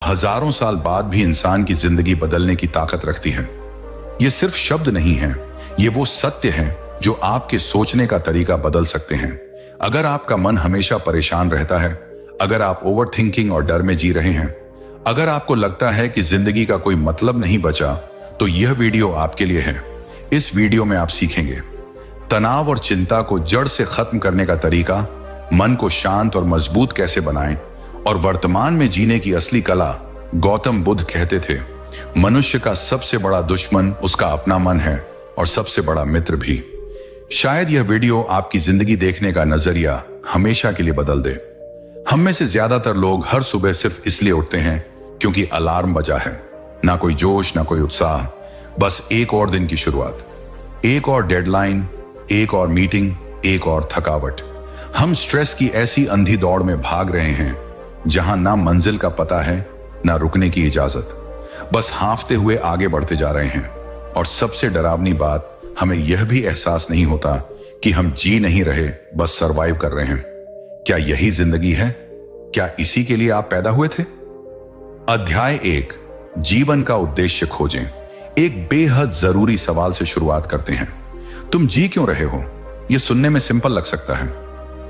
हजारों साल बाद भी इंसान की जिंदगी बदलने की ताकत रखती है। ये सिर्फ शब्द नहीं है, ये वो सत्य है जो आपके सोचने का तरीका बदल सकते हैं। अगर आपका मन हमेशा परेशान रहता है, अगर आप ओवर थिंकिंग और डर में जी रहे हैं, अगर आपको लगता है कि जिंदगी का कोई मतलब नहीं बचा, तो यह वीडियो आपके लिए है। इस वीडियो में आप सीखेंगे तनाव और चिंता को जड़ से खत्म करने का तरीका, मन को शांत और मजबूत कैसे बनाएं, और वर्तमान में जीने की असली कला। गौतम बुद्ध कहते थे, मनुष्य का सबसे बड़ा दुश्मन उसका अपना मन है और सबसे बड़ा मित्र भी। शायद यह वीडियो आपकी जिंदगी देखने का नजरिया हमेशा के लिए बदल दे। हम में से ज्यादातर लोग हर सुबह सिर्फ इसलिए उठते हैं क्योंकि अलार्म बजा है। ना कोई जोश, ना कोई उत्साह, बस एक और दिन की शुरुआत, एक और डेडलाइन, एक और मीटिंग, एक और थकावट। हम स्ट्रेस की ऐसी अंधी दौड़ में भाग रहे हैं जहां ना मंजिल का पता है, ना रुकने की इजाजत। बस हांफते हुए आगे बढ़ते जा रहे हैं। और सबसे डरावनी बात, हमें यह भी एहसास नहीं होता कि हम जी नहीं रहे, बस सरवाइव कर रहे हैं। क्या यही जिंदगी है? क्या इसी के लिए आप पैदा हुए थे? अध्याय 1, जीवन का उद्देश्य खोजें। एक बेहद जरूरी सवाल से शुरुआत करते हैं। तुम जी क्यों रहे हो? यह सुनने में सिंपल लग सकता है,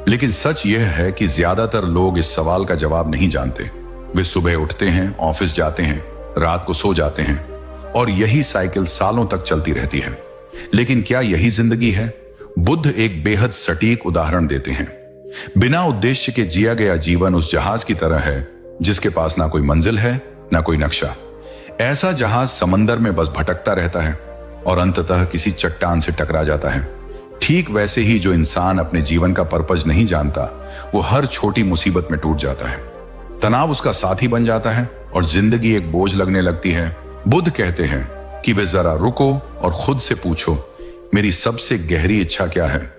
लेकिन सच यह है कि ज्यादातर लोग इस सवाल का जवाब नहीं जानते। वे सुबह उठते हैं, ऑफिस जाते हैं, रात को सो जाते हैं, और यही साइकिल सालों तक चलती रहती है। लेकिन क्या यही जिंदगी है? बुद्ध एक बेहद सटीक उदाहरण देते हैं। बिना उद्देश्य के जिया गया जीवन उस जहाज की तरह है जिसके पास ना कोई मंजिल है, ना कोई नक्शा। ऐसा जहाज समंदर में बस भटकता रहता है और अंततः किसी चट्टान से टकरा जाता है। ठीक वैसे ही जो इंसान अपने जीवन का पर्पज नहीं जानता, वो हर छोटी मुसीबत में टूट जाता है। तनाव उसका साथी बन जाता है और जिंदगी एक बोझ लगने लगती है। बुद्ध कहते हैं कि वे जरा रुको और खुद से पूछो, मेरी सबसे गहरी इच्छा क्या है?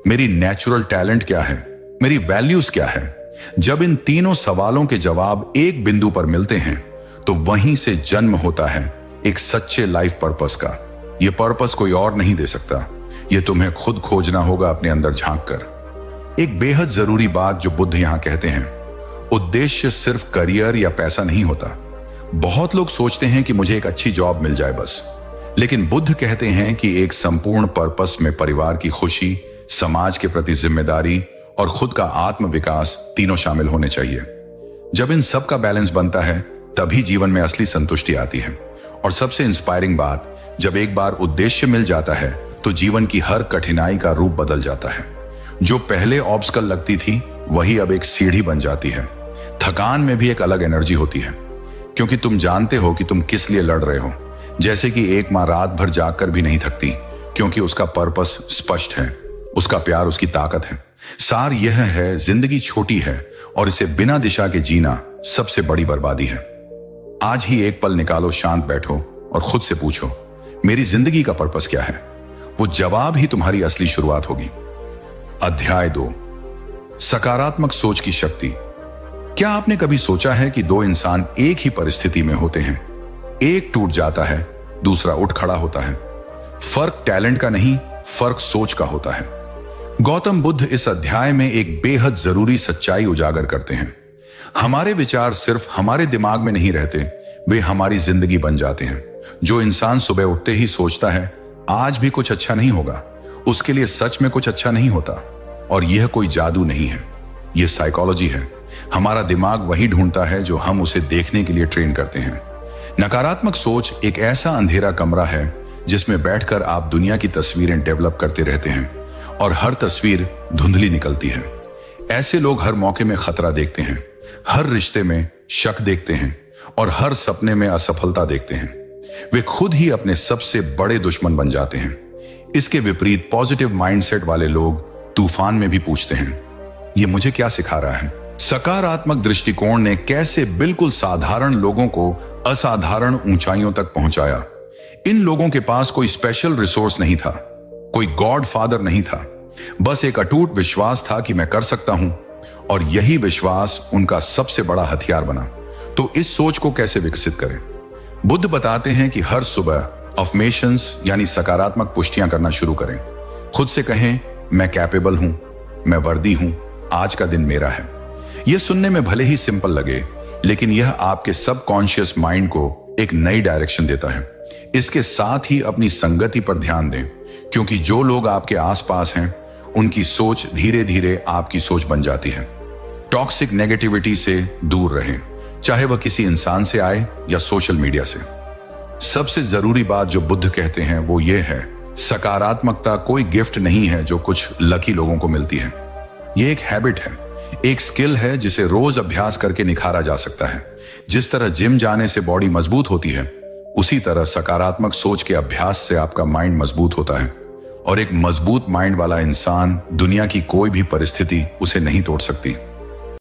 मेरी नेचुरल टैलेंट क्या है? मेरी वैल्यूज क्या है? जब इन तीनों सवालों के जवाब एक बिंदु पर मिलते हैं, तो वहीं से जन्म होता है एक सच्चे लाइफ पर्पस का। यह पर्पस कोई और नहीं दे सकता, यह तुम्हें खुद खोजना होगा अपने अंदर झांक कर। एक बेहद जरूरी बात जो बुद्ध यहां कहते हैं, उद्देश्य सिर्फ करियर या पैसा नहीं होता। बहुत लोग सोचते हैं कि मुझे एक अच्छी जॉब मिल जाए बस, लेकिन बुद्ध कहते हैं कि एक संपूर्ण पर्पस में परिवार की खुशी, समाज के प्रति जिम्मेदारी और खुद का आत्म विकास तीनों शामिल होने चाहिए। जब इन सब का बैलेंस बनता है, तभी जीवन में असली संतुष्टि आती है। और सबसे इंस्पायरिंग बात, जब एक बार उद्देश्य मिल जाता है, तो जीवन की हर कठिनाई का रूप बदल जाता है। जो पहले ऑब्स्टकल लगती थी, वही अब एक सीढ़ी बन जाती है। थकान में भी एक अलग एनर्जी होती है, क्योंकि तुम जानते हो कि तुम किस लिए लड़ रहे हो। जैसे कि एक माँ रात भर जागकर भी नहीं थकती, क्योंकि उसका पर्पस स्पष्ट है, उसका प्यार उसकी ताकत है। सार यह है, जिंदगी छोटी है और इसे बिना दिशा के जीना सबसे बड़ी बर्बादी है। आज ही एक पल निकालो, शांत बैठो और खुद से पूछो, मेरी जिंदगी का पर्पस क्या है? वो जवाब ही तुम्हारी असली शुरुआत होगी। अध्याय 2, सकारात्मक सोच की शक्ति। क्या आपने कभी सोचा है कि दो इंसान एक ही परिस्थिति में होते हैं, एक टूट जाता है, दूसरा उठ खड़ा होता है। फर्क टैलेंट का नहीं, फर्क सोच का होता है। गौतम बुद्ध इस अध्याय में एक बेहद जरूरी सच्चाई उजागर करते हैं। हमारे विचार सिर्फ हमारे दिमाग में नहीं रहते, वे हमारी जिंदगी बन जाते हैं। जो इंसान सुबह उठते ही सोचता है आज भी कुछ अच्छा नहीं होगा, उसके लिए सच में कुछ अच्छा नहीं होता। और यह कोई जादू नहीं है, यह साइकोलॉजी है। हमारा दिमाग वही ढूंढता है जो हम उसे देखने के लिए ट्रेन करते हैं। नकारात्मक सोच एक ऐसा अंधेरा कमरा है जिसमें बैठकर आप दुनिया की तस्वीरें डेवलप करते रहते हैं, और हर तस्वीर धुंधली निकलती है। ऐसे लोग हर मौके में खतरा देखते हैं, हर रिश्ते में शक देखते हैं, और हर सपने में असफलता देखते हैं। वे खुद ही अपने सबसे बड़े दुश्मन बन जाते हैं। इसके विपरीत पॉजिटिव माइंडसेट वाले लोग तूफान में भी पूछते हैं, ये मुझे क्या सिखा रहा है? सकारात्मक दृष्टिकोण ने कैसे बिल्कुल साधारण लोगों को असाधारण ऊंचाइयों तक पहुंचाया। इन लोगों के पास कोई स्पेशल रिसोर्स नहीं था, कोई गॉड फादर नहीं था, बस एक अटूट विश्वास था कि मैं कर सकता हूं, और यही विश्वास उनका सबसे बड़ा हथियार बना। तो इस सोच को कैसे विकसित करें? बुद्ध बताते हैं कि हर सुबह अफर्मेशंस यानी सकारात्मक पुष्टियां करना शुरू करें। खुद से कहें, मैं कैपेबल हूं, मैं वर्दी हूं, आज का दिन मेरा है। यह सुनने में भले ही सिंपल लगे, लेकिन यह आपके सबकॉन्शियस माइंड को एक नई डायरेक्शन देता है। इसके साथ ही अपनी संगति पर ध्यान दें, क्योंकि जो लोग आपके आसपास हैं उनकी सोच धीरे धीरे आपकी सोच बन जाती है। टॉक्सिक नेगेटिविटी से दूर रहें, चाहे वह किसी इंसान से आए या सोशल मीडिया से। सबसे जरूरी बात जो बुद्ध कहते हैं वो ये है, सकारात्मकता कोई गिफ्ट नहीं है जो कुछ लकी लोगों को मिलती है। ये एक हैबिट है, एक स्किल है जिसे रोज अभ्यास करके निखारा जा सकता है। जिस तरह जिम जाने से बॉडी मजबूत होती है, उसी तरह सकारात्मक सोच के अभ्यास से आपका माइंड मजबूत होता है, और एक मजबूत माइंड वाला इंसान दुनिया की कोई भी परिस्थिति उसे नहीं तोड़ सकती।